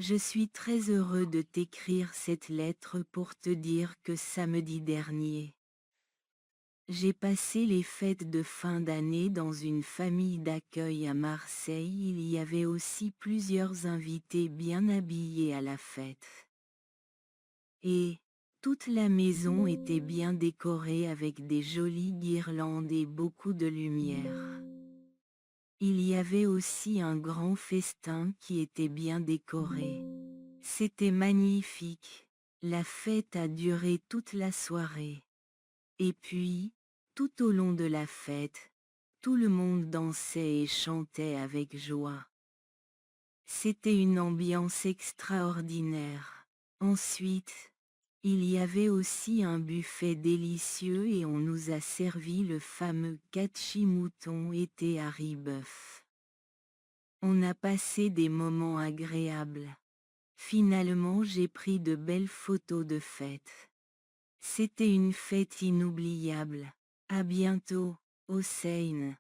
Je suis très heureux de t'écrire cette lettre pour te dire que samedi dernier, j'ai passé les fêtes de fin d'année dans une famille d'accueil à Marseille. Il y avait aussi plusieurs invités bien habillés à la fête. Et toute la maison était bien décorée avec des jolies guirlandes et beaucoup de lumière. Il y avait aussi un grand festin qui était bien décoré. C'était magnifique. La fête a duré toute la soirée. Et puis, tout au long de la fête, tout le monde dansait et chantait avec joie. C'était une ambiance extraordinaire. Ensuite, il y avait aussi un buffet délicieux et on nous a servi le fameux catchy mouton et tahari bœuf. On a passé des moments agréables. Finalement, j'ai pris de belles photos de fête. C'était une fête inoubliable. À bientôt, Hossein.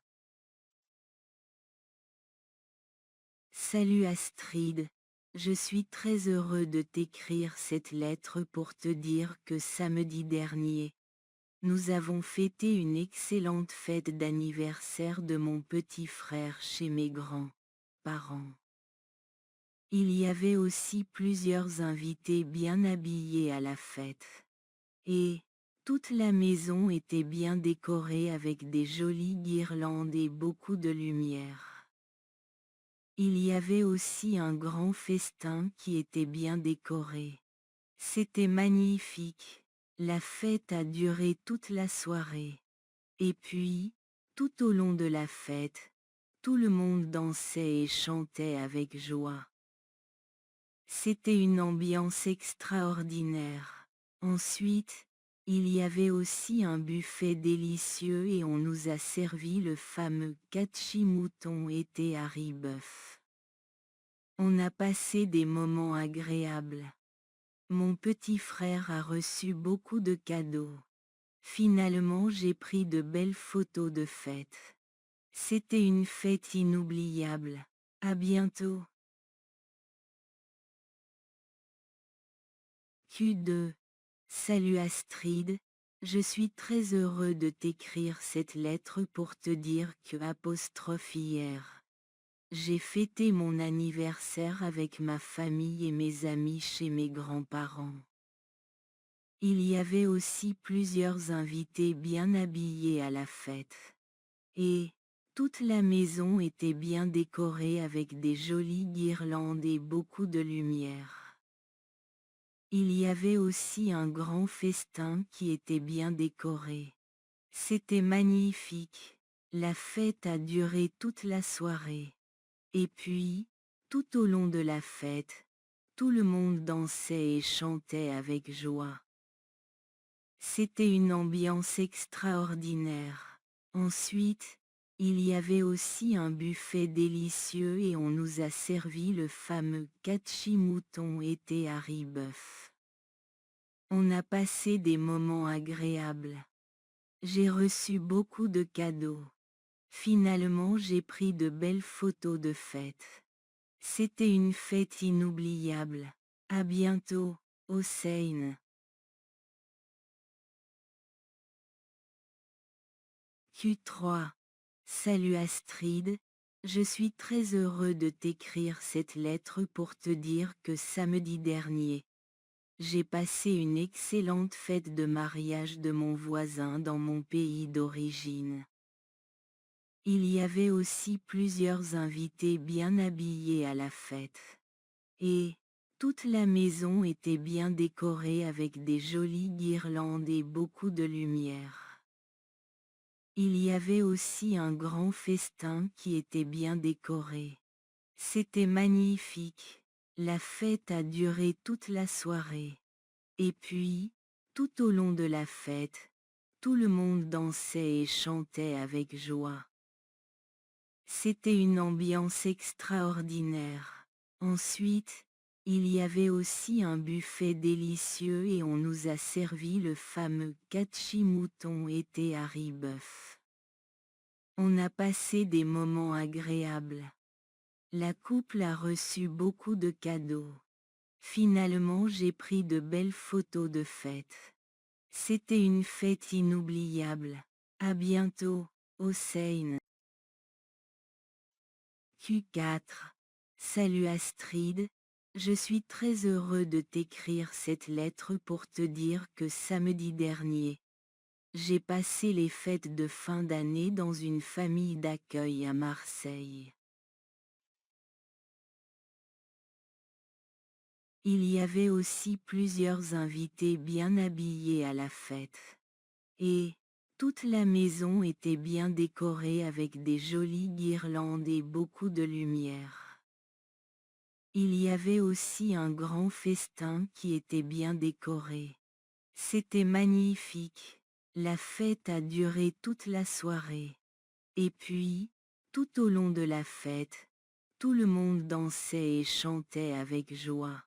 Salut Astrid. Je suis très heureux de t'écrire cette lettre pour te dire que samedi dernier, nous avons fêté une excellente fête d'anniversaire de mon petit frère chez mes grands-parents. Il y avait aussi plusieurs invités bien habillés à la fête. Et toute la maison était bien décorée avec des jolies guirlandes et beaucoup de lumière. Il y avait aussi un grand festin qui était bien décoré. C'était magnifique. La fête a duré toute la soirée. Et puis, tout au long de la fête, tout le monde dansait et chantait avec joie. C'était une ambiance extraordinaire. Ensuite, il y avait aussi un buffet délicieux et on nous a servi le fameux catchy mouton et tahari bœuf. On a passé des moments agréables. Mon petit frère a reçu beaucoup de cadeaux. Finalement, j'ai pris de belles photos de fête. C'était une fête inoubliable. À bientôt. Q2. Salut Astrid, je suis très heureux de t'écrire cette lettre pour te dire que hier, j'ai fêté mon anniversaire avec ma famille et mes amis chez mes grands-parents. Il y avait aussi plusieurs invités bien habillés à la fête. Et toute la maison était bien décorée avec des jolies guirlandes et beaucoup de lumière. Il y avait aussi un grand festin qui était bien décoré. C'était magnifique. La fête a duré toute la soirée. Et puis, tout au long de la fête, tout le monde dansait et chantait avec joie. C'était une ambiance extraordinaire. Ensuite, il y avait aussi un buffet délicieux et on nous a servi le fameux catchy mouton et tahari bœuf. On a passé des moments agréables. J'ai reçu beaucoup de cadeaux. Finalement, j'ai pris de belles photos de fête. C'était une fête inoubliable. À bientôt, Hossein. Q3. Salut Astrid, je suis très heureux de t'écrire cette lettre pour te dire que samedi dernier, j'ai passé une excellente fête de mariage de mon voisin dans mon pays d'origine. Il y avait aussi plusieurs invités bien habillés à la fête. Et toute la maison était bien décorée avec des jolies guirlandes et beaucoup de lumière. Il y avait aussi un grand festin qui était bien décoré. C'était magnifique. La fête a duré toute la soirée. Et puis, tout au long de la fête, tout le monde dansait et chantait avec joie. C'était une ambiance extraordinaire. Ensuite, il y avait aussi un buffet délicieux et on nous a servi le fameux catchy mouton et tahari bœuf. On a passé des moments agréables. La couple a reçu beaucoup de cadeaux. Finalement j'ai pris de belles photos de fête. C'était une fête inoubliable. À bientôt, Hossein. Q4. Salut Astrid. Je suis très heureux de t'écrire cette lettre pour te dire que samedi dernier, j'ai passé les fêtes de fin d'année dans une famille d'accueil à Marseille. Il y avait aussi plusieurs invités bien habillés à la fête. Et toute la maison était bien décorée avec des jolies guirlandes et beaucoup de lumière. Il y avait aussi un grand festin qui était bien décoré. C'était magnifique. La fête a duré toute la soirée. Et puis, tout au long de la fête, tout le monde dansait et chantait avec joie.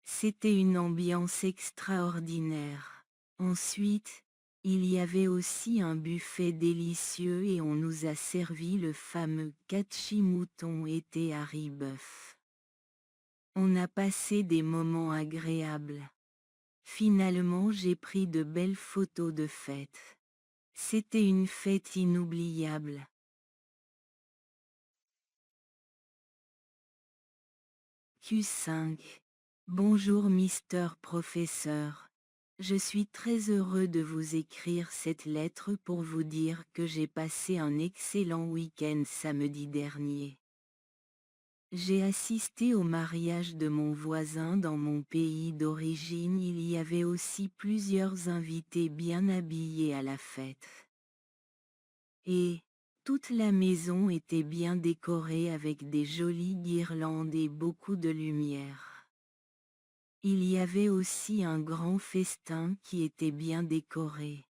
C'était une ambiance extraordinaire. Ensuite, il y avait aussi un buffet délicieux et on nous a servi le fameux catchy mouton et Harry bœuf. On a passé des moments agréables. Finalement j'ai pris de belles photos de fête. C'était une fête inoubliable. Q5. Bonjour Mister Professeur. Je suis très heureux de vous écrire cette lettre pour vous dire que j'ai passé un excellent week-end samedi dernier. J'ai assisté au mariage de mon voisin dans mon pays d'origine. Il y avait aussi plusieurs invités bien habillés à la fête. Et toute la maison était bien décorée avec des jolies guirlandes et beaucoup de lumière. Il y avait aussi un grand festin qui était bien décoré.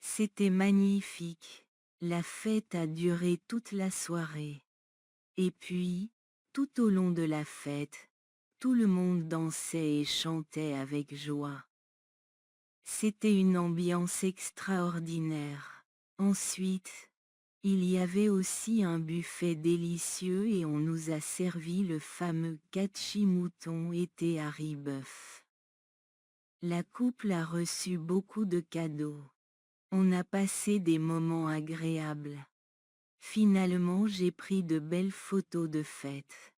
C'était magnifique. La fête a duré toute la soirée. Et puis, tout au long de la fête, tout le monde dansait et chantait avec joie. C'était une ambiance extraordinaire. Ensuite, il y avait aussi un buffet délicieux et on nous a servi le fameux catchy mouton et Harry bœuf. La couple a reçu beaucoup de cadeaux. On a passé des moments agréables. Finalement j'ai pris de belles photos de fête.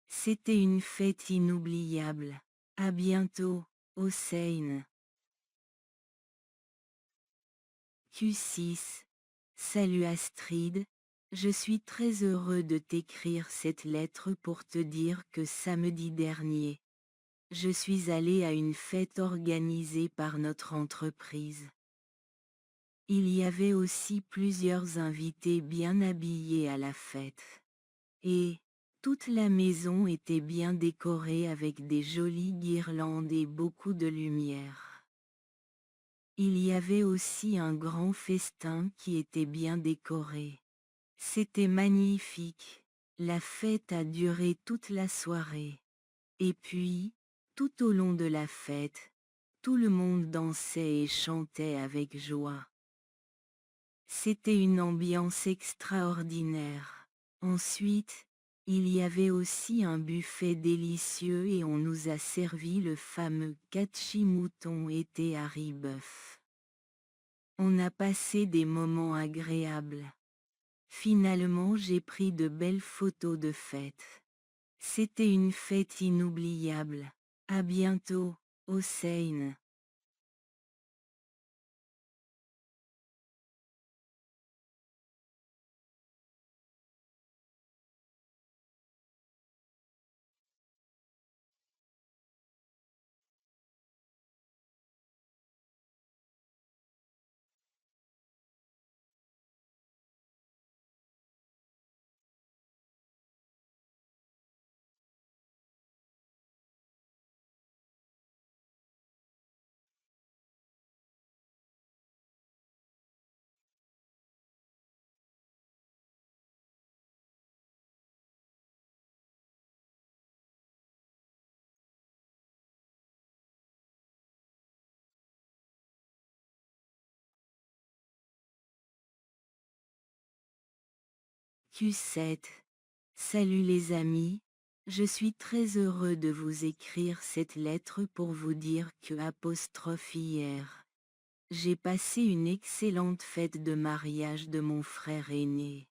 C'était une fête inoubliable. À bientôt, Hossein. Q6. Salut Astrid. Je suis très heureux de t'écrire cette lettre pour te dire que samedi dernier, je suis allé à une fête organisée par notre entreprise. Il y avait aussi plusieurs invités bien habillés à la fête. Et toute la maison était bien décorée avec des jolies guirlandes et beaucoup de lumière. Il y avait aussi un grand festin qui était bien décoré. C'était magnifique. La fête a duré toute la soirée. Et puis, tout au long de la fête, tout le monde dansait et chantait avec joie. C'était une ambiance extraordinaire. Ensuite, il y avait aussi un buffet délicieux et on nous a servi le fameux catchy mouton et Harry bœuf. On a passé des moments agréables. Finalement j'ai pris de belles photos de fête. C'était une fête inoubliable. À bientôt, Hossein. Q7. Salut les amis. Je suis très heureux de vous écrire cette lettre pour vous dire que hier. J'ai passé une excellente fête de mariage de mon frère aîné.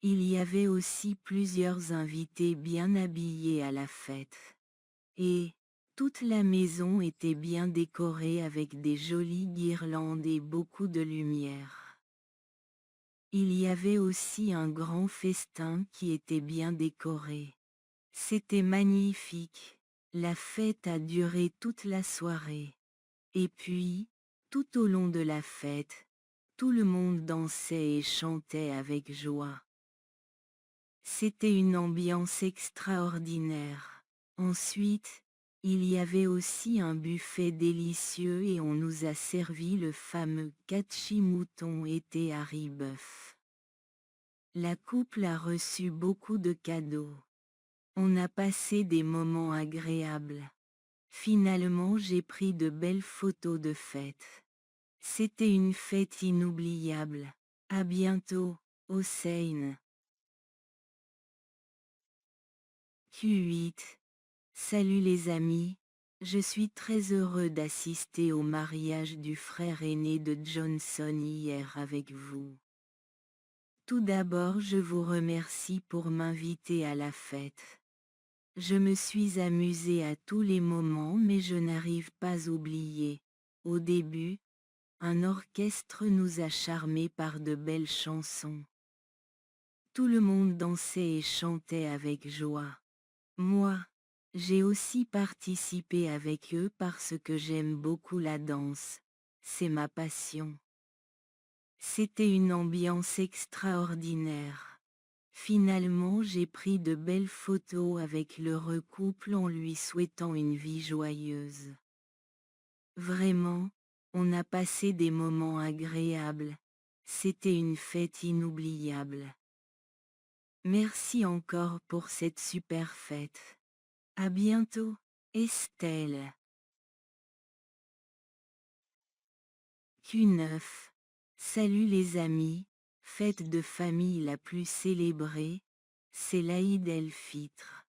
Il y avait aussi plusieurs invités bien habillés à la fête. Et toute la maison était bien décorée avec des jolies guirlandes et beaucoup de lumière. Il y avait aussi un grand festin qui était bien décoré. C'était magnifique. La fête a duré toute la soirée. Et puis, tout au long de la fête, tout le monde dansait et chantait avec joie. C'était une ambiance extraordinaire. Ensuite, il y avait aussi un buffet délicieux et on nous a servi le fameux catchy mouton et tehari bœuf. La couple a reçu beaucoup de cadeaux. On a passé des moments agréables. Finalement, j'ai pris de belles photos de fête. C'était une fête inoubliable. À bientôt, Hossein. Q8. Salut les amis. Je suis très heureux d'assister au mariage du frère aîné de Johnson hier avec vous. Tout d'abord, je vous remercie pour m'inviter à la fête. Je me suis amusée à tous les moments mais je n'arrive pas à oublier. Au début, un orchestre nous a charmés par de belles chansons. Tout le monde dansait et chantait avec joie. Moi, j'ai aussi participé avec eux parce que j'aime beaucoup la danse. C'est ma passion. C'était une ambiance extraordinaire. Finalement, j'ai pris de belles photos avec l'heureux couple en lui souhaitant une vie joyeuse. Vraiment, on a passé des moments agréables. C'était une fête inoubliable. Merci encore pour cette super fête. À bientôt, Estelle. Q9. Salut les amis, fête de famille la plus célébrée, c'est l'Aïd el-Fitr.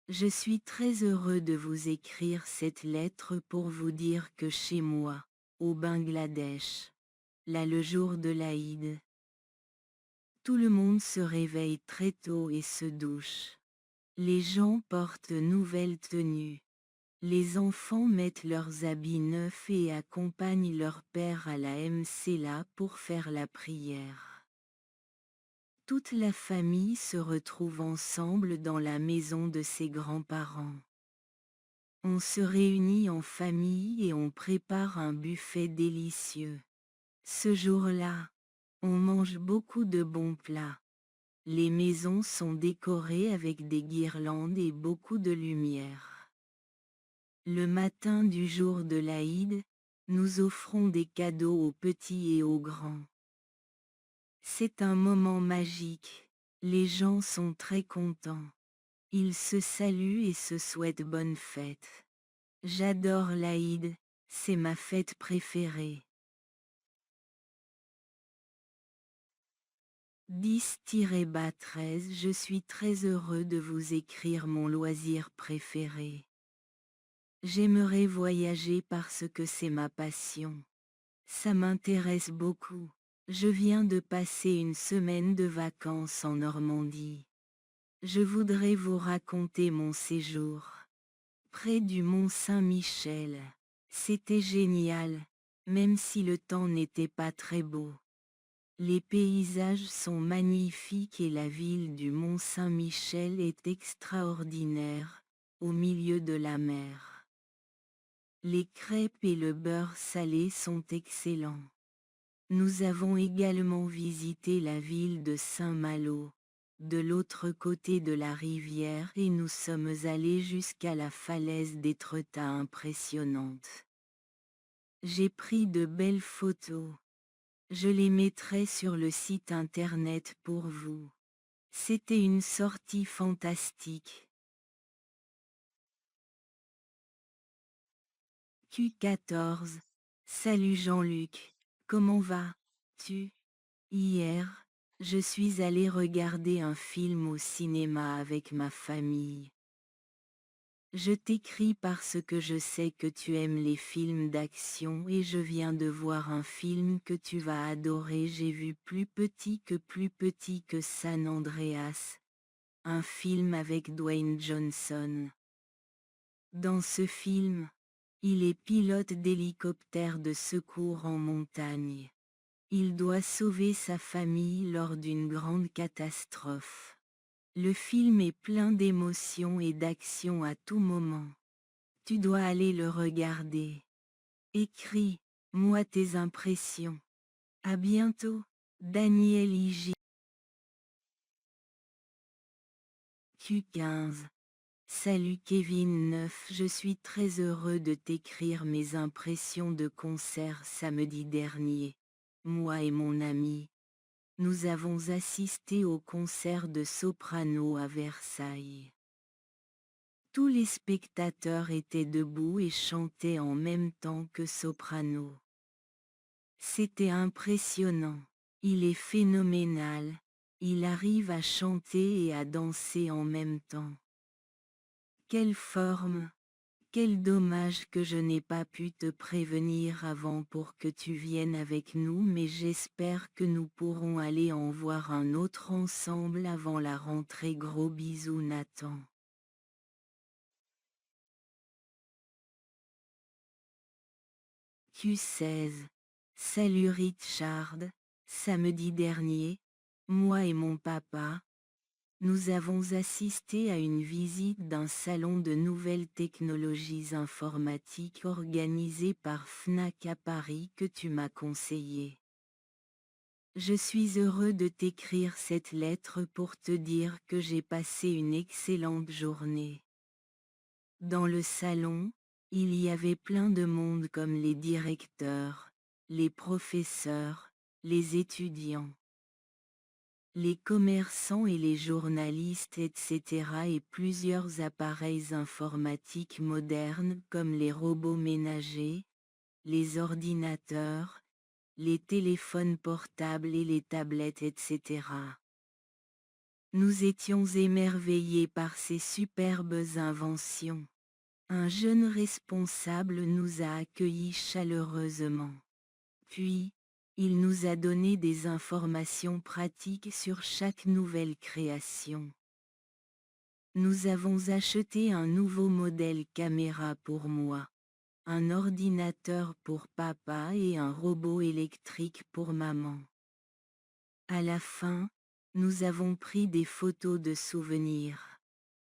Je suis très heureux de vous écrire cette lettre pour vous dire que chez moi, au Bangladesh, là le jour de l'Aïd, tout le monde se réveille très tôt et se douche. Les gens portent de nouvelles tenues. Les enfants mettent leurs habits neufs et accompagnent leur père à la Mcela pour faire la prière. Toute la famille se retrouve ensemble dans la maison de ses grands-parents. On se réunit en famille et on prépare un buffet délicieux. Ce jour-là, on mange beaucoup de bons plats. Les maisons sont décorées avec des guirlandes et beaucoup de lumière. Le matin du jour de l'Aïd, nous offrons des cadeaux aux petits et aux grands. C'est un moment magique. Les gens sont très contents. Ils se saluent et se souhaitent bonne fête. J'adore l'Aïd, c'est ma fête préférée. 10-13 Je suis très heureux de vous écrire mon loisir préféré. J'aimerais voyager parce que c'est ma passion. Ça m'intéresse beaucoup. Je viens de passer une semaine de vacances en Normandie. Je voudrais vous raconter mon séjour. Près du mont Saint-Michel. C'était génial, même si le temps n'était pas très beau. Les paysages sont magnifiques et la ville du mont Saint-Michel est extraordinaire, au milieu de la mer. Les crêpes et le beurre salé sont excellents. Nous avons également visité la ville de Saint-Malo, de l'autre côté de la rivière et nous sommes allés jusqu'à la falaise d'Étretat impressionnante. J'ai pris de belles photos. Je les mettrai sur le site internet pour vous. C'était une sortie fantastique. Q14. Salut Jean-Luc. Comment vas-tu? Hier, Je suis allé regarder un film au cinéma avec ma famille. Je t'écris parce que je sais que tu aimes les films d'action et je viens de voir un film que tu vas adorer. J'ai vu Plus petit que San Andreas, un film avec Dwayne Johnson. Dans ce film, il est pilote d'hélicoptère de secours en montagne. Il doit sauver sa famille lors d'une grande catastrophe. Le film est plein d'émotions et d'action à tout moment. Tu dois aller le regarder. Écris-moi tes impressions. À bientôt, Daniel Ig. Q15. Salut Kevin 9, je suis très heureux de t'écrire mes impressions de concert samedi dernier. Moi et mon ami, nous avons assisté au concert de Soprano à Versailles. Tous les spectateurs étaient debout et chantaient en même temps que Soprano. C'était impressionnant. Il est phénoménal. Il arrive à chanter et à danser en même temps. Quelle forme! Quel dommage que je n'ai pas pu te prévenir avant pour que tu viennes avec nous, mais j'espère que nous pourrons aller en voir un autre ensemble avant la rentrée. Gros bisous Nathan. Q16. Salut Richard. Samedi dernier, moi et mon papa, nous avons assisté à une visite d'un salon de nouvelles technologies informatiques organisé par Fnac à Paris que tu m'as conseillé. Je suis heureux de t'écrire cette lettre pour te dire que j'ai passé une excellente journée. Dans le salon, il y avait plein de monde comme les directeurs, les professeurs, les étudiants, les commerçants et les journalistes etc. et plusieurs appareils informatiques modernes comme les robots ménagers, les ordinateurs, les téléphones portables et les tablettes etc. Nous étions émerveillés par ces superbes inventions. Un jeune responsable nous a accueillis chaleureusement. Puis, il nous a donné des informations pratiques sur chaque nouvelle création. Nous avons acheté un nouveau modèle caméra pour moi, un ordinateur pour papa et un robot électrique pour maman. À la fin, nous avons pris des photos de souvenirs.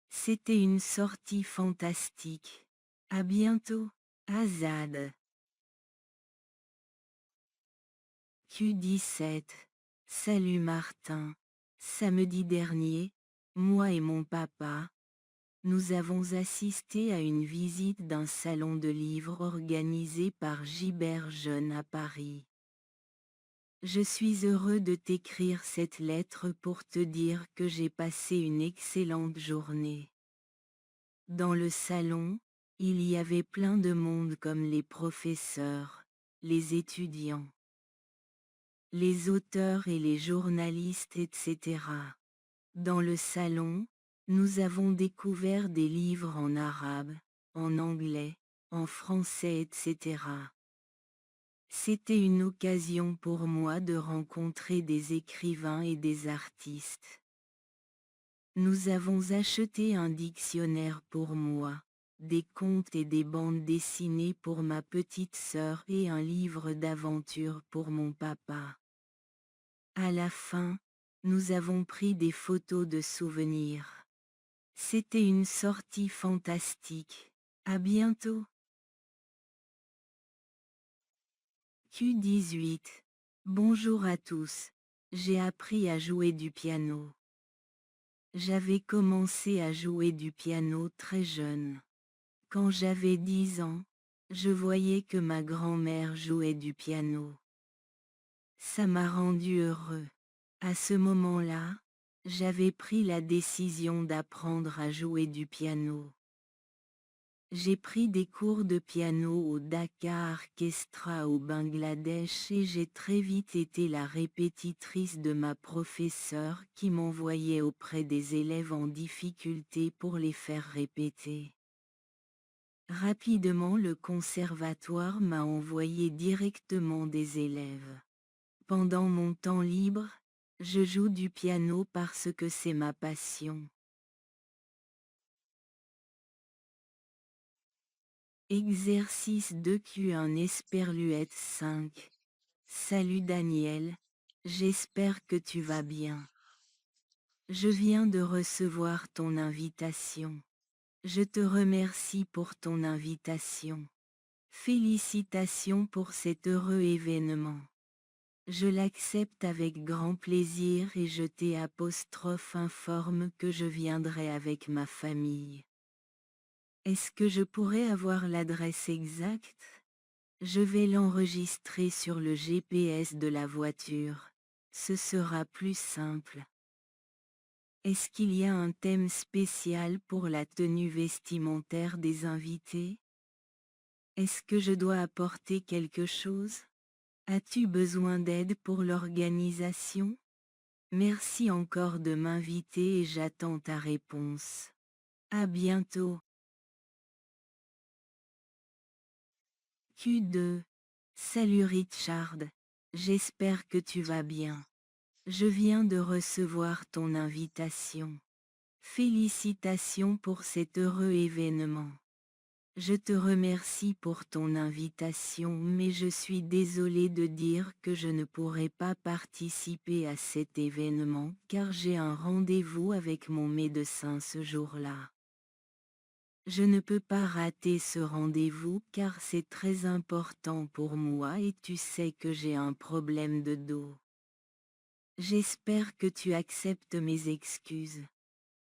C'était une sortie fantastique. À bientôt, Azad. Q17. Salut Martin. Samedi dernier, moi et mon papa, nous avons assisté à une visite d'un salon de livres organisé par Gibert Jeune à Paris. Je suis heureux de t'écrire cette lettre pour te dire que j'ai passé une excellente journée. Dans le salon, il y avait plein de monde comme les professeurs, les étudiants, les auteurs et les journalistes etc. Dans le salon, nous avons découvert des livres en arabe, en anglais, en français etc. C'était une occasion pour moi de rencontrer des écrivains et des artistes. Nous avons acheté un dictionnaire pour moi, des contes et des bandes dessinées pour ma petite sœur et un livre d'aventure pour mon papa. À la fin, nous avons pris des photos de souvenirs. C'était une sortie fantastique. À bientôt. Q18. Bonjour à tous. J'ai appris à jouer du piano. J'avais commencé à jouer du piano très jeune. Quand j'avais 10 ans, je voyais que ma grand-mère jouait du piano. Ça m'a rendu heureux. À ce moment-là, j'avais pris la décision d'apprendre à jouer du piano. J'ai pris des cours de piano au Dhaka Orchestra au Bangladesh et j'ai très vite été la répétitrice de ma professeure qui m'envoyait auprès des élèves en difficulté pour les faire répéter. Rapidement le conservatoire m'a envoyé directement des élèves. Pendant mon temps libre, je joue du piano parce que c'est ma passion. Exercice 2Q1 Esperluette 5. Salut Daniel, j'espère que tu vas bien. Je viens de recevoir ton invitation. Je te remercie pour ton invitation. Félicitations pour cet heureux événement. Je l'accepte avec grand plaisir et je t'informe que je viendrai avec ma famille. Est-ce que je pourrais avoir l'adresse exacte? Je vais l'enregistrer sur le GPS de la voiture. Ce sera plus simple. Est-ce qu'il y a un thème spécial pour la tenue vestimentaire des invités? Est-ce que je dois apporter quelque chose? As-tu besoin d'aide pour l'organisation? Merci encore de m'inviter et j'attends ta réponse. À bientôt. Q2. Salut Richard. J'espère que tu vas bien. Je viens de recevoir ton invitation. Félicitations pour cet heureux événement. Je te remercie pour ton invitation mais je suis désolé de dire que je ne pourrai pas participer à cet événement car j'ai un rendez-vous avec mon médecin ce jour-là. Je ne peux pas rater ce rendez-vous car c'est très important pour moi et tu sais que j'ai un problème de dos. J'espère que tu acceptes mes excuses.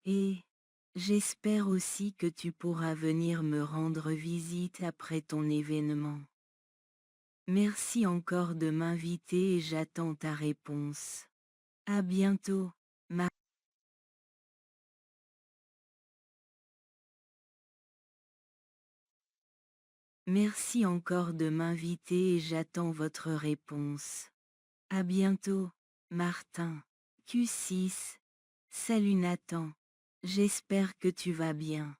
Et j'espère aussi que tu pourras venir me rendre visite après ton événement. Merci encore de m'inviter et j'attends ta réponse. À bientôt, ma... Merci encore de m'inviter et j'attends votre réponse. À bientôt, Martin. Q6. Salut Nathan. J'espère que tu vas bien.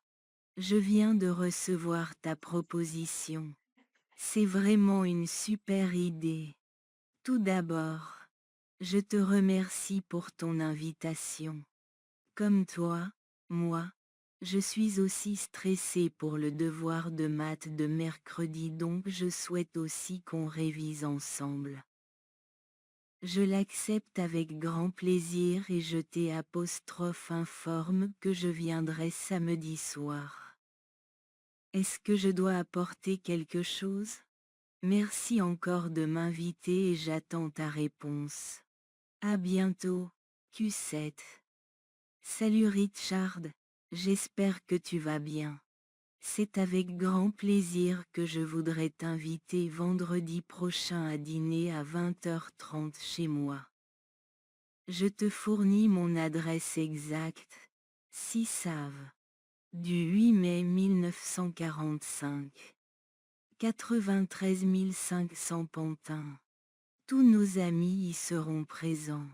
Je viens de recevoir ta proposition. C'est vraiment une super idée. Tout d'abord, je te remercie pour ton invitation. Comme toi, moi, je suis aussi stressée pour le devoir de maths de mercredi donc je souhaite aussi qu'on révise ensemble. Je l'accepte avec grand plaisir et je t'informe que je viendrai samedi soir. Est-ce que je dois apporter quelque chose? Merci encore de m'inviter et j'attends ta réponse. À bientôt, Q7. Salut Richard, j'espère que tu vas bien. C'est avec grand plaisir que je voudrais t'inviter vendredi prochain à dîner à 20h30 chez moi. Je te fournis mon adresse exacte, 6 Save. Du 8 mai 1945. 93 500 Pantin. Tous nos amis y seront présents.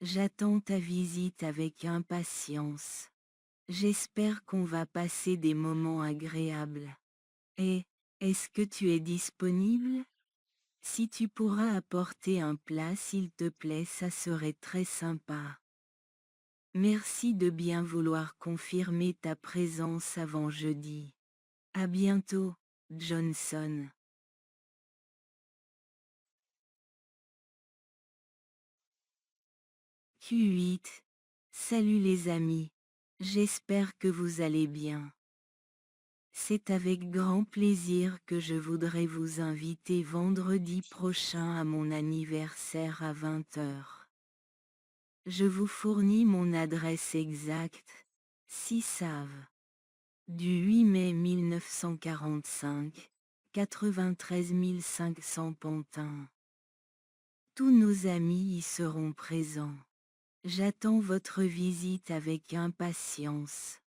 J'attends ta visite avec impatience. J'espère qu'on va passer des moments agréables. Et, est-ce que tu es disponible? Si tu pourras apporter un plat s'il te plaît, ça serait très sympa. Merci de bien vouloir confirmer ta présence avant jeudi. À bientôt, Johnson. Q8. Salut les amis. J'espère que vous allez bien. C'est avec grand plaisir que je voudrais vous inviter vendredi prochain à mon anniversaire à 20h. Je vous fournis mon adresse exacte, 6 Save. Du 8 mai 1945, 93 500 Pantin. Tous nos amis y seront présents. J'attends votre visite avec impatience.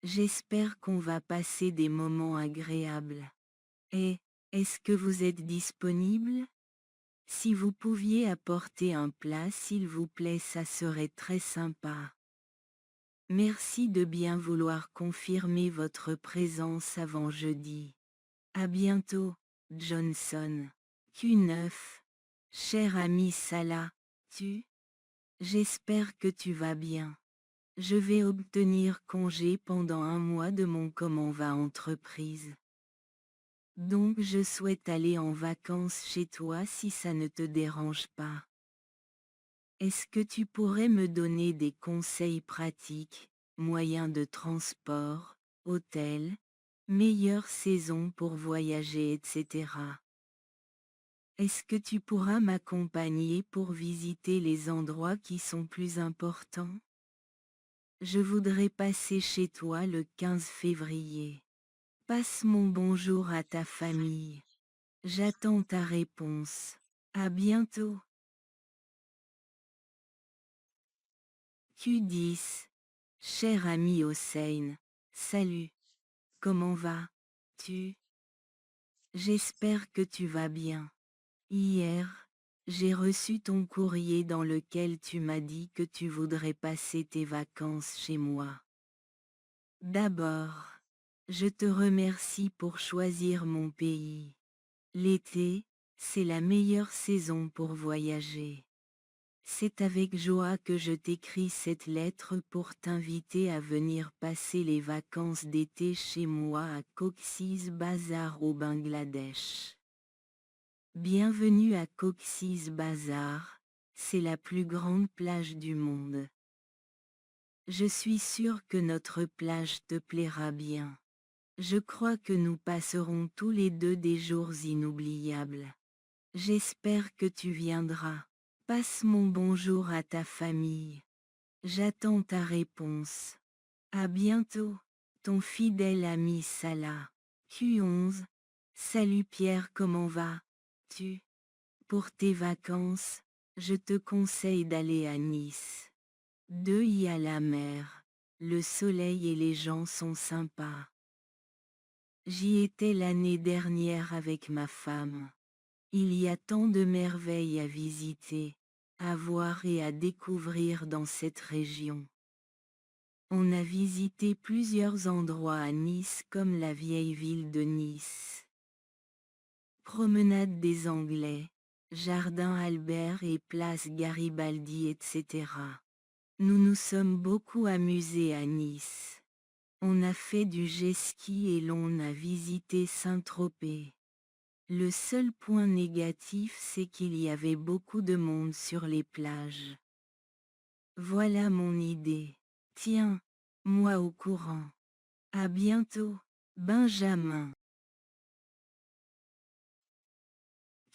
J'espère qu'on va passer des moments agréables. Et, est-ce que vous êtes disponible? Si vous pouviez apporter un plat s'il vous plaît, ça serait très sympa. Merci de bien vouloir confirmer votre présence avant jeudi. À bientôt, Johnson. Q9. Cher ami Salah, j'espère que tu vas bien. Je vais obtenir congé pendant un mois de mon comment va entreprise. Donc je souhaite aller en vacances chez toi si ça ne te dérange pas. Est-ce que tu pourrais me donner des conseils pratiques, moyens de transport, hôtel, meilleure saison pour voyager, etc. Est-ce que tu pourras m'accompagner pour visiter les endroits qui sont plus importants? Je voudrais passer chez toi le 15 février. Passe mon bonjour à ta famille. J'attends ta réponse. À bientôt. Q10. Cher ami Hossein. Salut. Comment vas-tu? J'espère que tu vas bien. Hier, j'ai reçu ton courrier dans lequel tu m'as dit que tu voudrais passer tes vacances chez moi. D'abord, je te remercie pour choisir mon pays. L'été, c'est la meilleure saison pour voyager. C'est avec joie que je t'écris cette lettre pour t'inviter à venir passer les vacances d'été chez moi à Cox's Bazar au Bangladesh. Bienvenue à Cox's Bazar, c'est la plus grande plage du monde. Je suis sûre que notre plage te plaira bien. Je crois que nous passerons tous les deux des jours inoubliables. J'espère que tu viendras. Passe mon bonjour à ta famille. J'attends ta réponse. À bientôt, ton fidèle ami Salah. Q11. Salut Pierre, comment vas-tu? Pour tes vacances, je te conseille d'aller à Nice. Y a la mer, le soleil et les gens sont sympas. J'y étais l'année dernière avec ma femme. Il y a tant de merveilles à visiter, à voir et à découvrir dans cette région. On a visité plusieurs endroits à Nice comme la vieille ville de Nice. Promenade des Anglais, Jardin Albert et place Garibaldi, etc. Nous nous sommes beaucoup amusés à Nice. On a fait du jet-ski et l'on a visité Saint-Tropez. Le seul point négatif, c'est qu'il y avait beaucoup de monde sur les plages. Voilà mon idée. Tiens, moi au courant. À bientôt, Benjamin.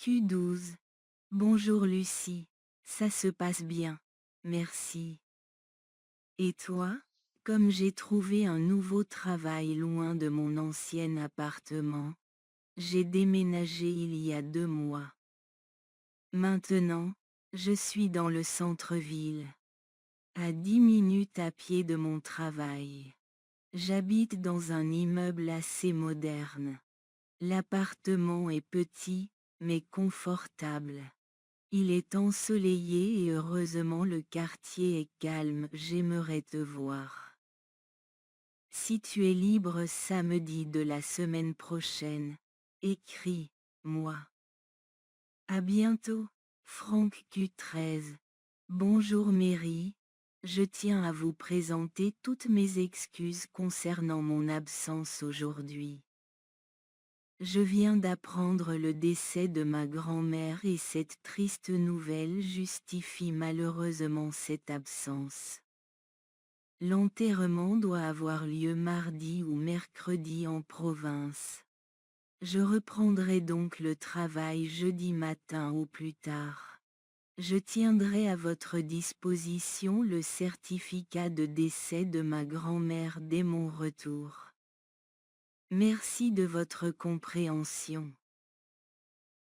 Q12. Bonjour Lucie, ça se passe bien, merci. Et toi? Comme j'ai trouvé un nouveau travail loin de mon ancien appartement, j'ai déménagé il y a 2 mois. Maintenant, je suis dans le centre-ville. À 10 minutes à pied de mon travail. J'habite dans un immeuble assez moderne. L'appartement est petit, mais confortable. Il est ensoleillé et heureusement le quartier est calme. J'aimerais te voir. Si tu es libre samedi de la semaine prochaine, écris-moi. À bientôt, Franck Q13. Bonjour Mary. Je tiens à vous présenter toutes mes excuses concernant mon absence aujourd'hui. Je viens d'apprendre le décès de ma grand-mère et cette triste nouvelle justifie malheureusement cette absence. L'enterrement doit avoir lieu mardi ou mercredi en province. Je reprendrai donc le travail jeudi matin au plus tard. Je tiendrai à votre disposition le certificat de décès de ma grand-mère dès mon retour. Merci de votre compréhension.